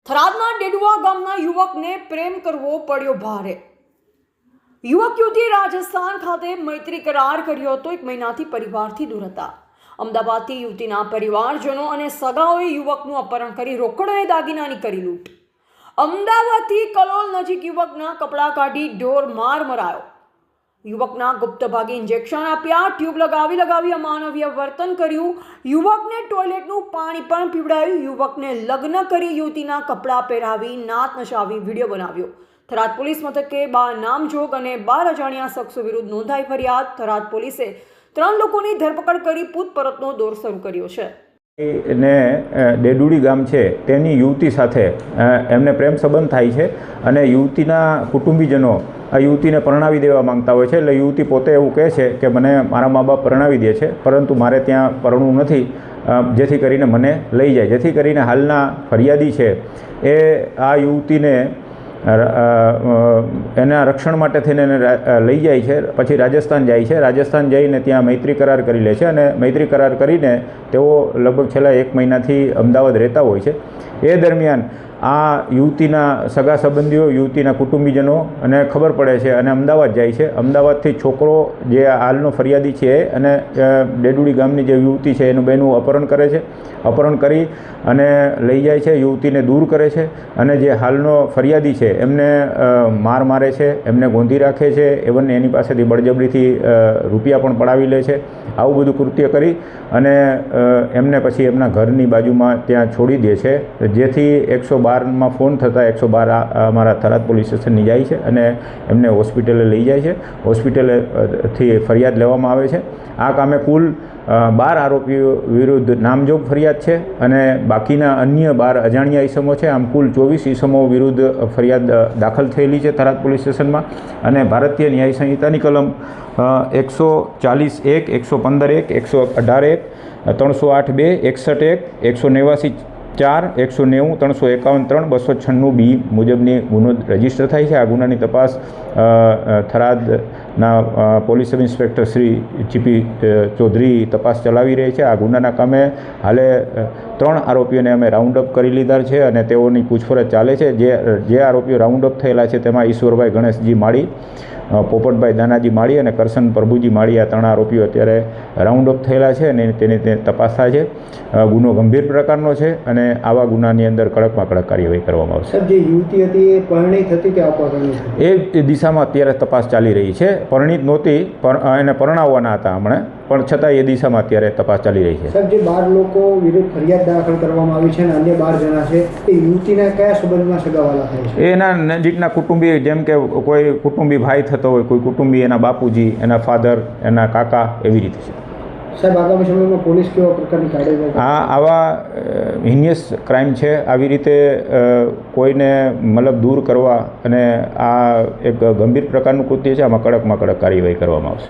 થરાદના ડેડુઆ ગામના યુવકને પ્રેમ કરવો પડ્યો ભારે। યુવક યુવતીએ રાજસ્થાન ખાતે મૈત્રી કરાર કર્યો હતો। 1 મહિનાથી પરિવારથી દૂર હતા। અમદાવાદથી યુવતીના પરિવારજનો અને સગાઓએ યુવકનું અપહરણ કરી રોકડ અને દાગીનાની કરી લૂંટ। અમદાવાદથી કલોલ નજીક યુવકના કપડાં કાઢી ઢોર માર મરાયો। યુવકના ગુપ્ત ભાગે ઇન્જેક્શન આપ્યા, ટ્યુબ લગાવી અમાનવીય વર્તન કર્યું। યુવકને ટોયલેટનું પાણી પણ પીવડાવ્યું। યુવકને લગ્ન કરી યુવતીના કપડાં પહેરાવી નાત નચાવી વિડીયો બનાવ્યો। થરાદ પોલીસ મથકે 12 નામજોગ અને 12 અજાણ્યા શખ્સો વિરુદ્ધ નોંધાઈ ફરિયાદ। થરાદ પોલીસે 3 લોકોની ધરપકડ કરી પૂછપરછનો દોર શરૂ કર્યો છે। ને ડેડુડી ગામ છે તેની યુવતી સાથે એમને પ્રેમ સંબંધ થાય છે અને યુવતીના કુટુંબીજનો આ યુવતીને પરણાવી દેવા માંગતા હોય છે। એટલે યુવતી પોતે એવું કહે છે કે મને મારા મા બાપ પરણાવી દે છે, પરંતુ મારે ત્યાં પરણવું નથી, જેથી કરીને મને લઈ જાય। જેથી કરીને હાલના ફરિયાદી છે એ આ યુવતીને એના રક્ષણ માટે થઈને એને લઈ જાય છે, પછી રાજસ્થાન જાય છે। રાજસ્થાન જઈને ત્યાં મૈત્રી કરાર કરી લે છે અને મૈત્રી કરાર કરીને તેઓ લગભગ છેલ્લા 1 મહિનાથી અમદાવાદ રહેતા હોય છે। એ દરમિયાન આ યુવતીના સગા સંબંધીઓ, યુવતીના કુટુંબીજનો અને ખબર પડે છે અને અમદાવાદ જાય છે। અમદાવાદથી છોકરો જે હાલનો ફરિયાદી છે અને ડેડુડી ગામની જે યુવતી છે એનું બેનું અપહરણ કરે છે। અપહરણ કરી અને લઈ જાય છે, યુવતીને દૂર કરે છે અને જે હાલનો ફરિયાદી છે એમને માર મારે છે, એમને ગોંધી રાખે છે, એવન એની પાસેથી બળજબરીથી રૂપિયા પણ પડાવી લે છે। આવું બધું કૃત્ય કરી અને એમને પછી એમના ઘરની બાજુમાં ત્યાં છોડી દે છે, જેથી 112માં ફોન થતાં 112 અમારા થરાદ પોલીસ સ્ટેશનની જાય છે અને એમને હોસ્પિટલે લઈ જાય છે। હોસ્પિટલેથી ફરિયાદ લેવામાં આવે છે। આ કામે કુલ 12 આરોપીઓ વિરુદ્ધ નામજોગ ફરિયાદ છે અને બાકીના અન્ય 12 અજાણ્યા ઈસમો છે। આમ કુલ 24 ઈસમો વિરુદ્ધ ફરિયાદ દાખલ થયેલી છે થરાદ પોલીસ સ્ટેશનમાં અને ભારતીય ન્યાય સંહિતાની કલમ 140(1), 115(1), 118(1), 308(2), 61(1), 189(4), 190, 351(3), 296(b) મુજબની ગુનો રજીસ્ટર થાય છે। આ ગુનાની તપાસ થરાદના police sub inspector Shri G P Chaudhary તપાસ ચલાવી રહી છે। આ ગુનાના કામે હાલે 3 આરોપીઓને અમે રાઉન્ડ અપ કરી લીધા છે અને તેઓની પૂછપરછ ચાલે છે। જે આરોપીઓ રાઉન્ડ અપ થયેલા છે તેમાં ઈશ્વરભાઈ ગણેશજી માળી, પોપટભાઈ દાનાજી માળી અને કરશન પ્રભુજી માળી, આ 3 આરોપીઓ અત્યારે રાઉન્ડ અપ થયેલા છે અને તેની તપાસ થાય છે। ગુનો ગંભીર પ્રકારનો છે અને આવા ગુનાની અંદર કડકમાં કડક કાર્યવાહી કરવામાં આવશે। જે યુવતી હતી એ પરિણીત હતી કે અપરિણીત? એ દિશામાં અત્યારે તપાસ ચાલી રહી છે। પરિણીત નહોતી, એને પરણાવવાના હતા હમણાં, પણ છતાં એ દિશામાં અત્યારે તપાસ ચાલી રહી છે। સાહેબ, જે 12 લોકો વિરુદ્ધ ફરિયાદ દાખલ કરવામાં આવી છે અને અન્ય 12 જણા છે એ યુવતીના કયા સંબંધમાં સગાવાલા થાય છે? એના નજીકના કુટુંબી, જેમ કે કોઈ કુટુંબી ભાઈ થતો હોય, કોઈ કુટુંબી એના બાપુજી, એના ફાધર, એના કાકા, એવી રીતે છે। સાહેબ, આગામી સમયમાં પોલીસ કેવા પ્રકારની કાર્યવાહી? આવા હિનિયસ ક્રાઇમ છે। આવી રીતે કોઈને મતલબ દૂર કરવા અને આ એક ગંભીર પ્રકારનું કૃત્ય છે। આમાં કડકમાં કડક કાર્યવાહી કરવામાં આવશે।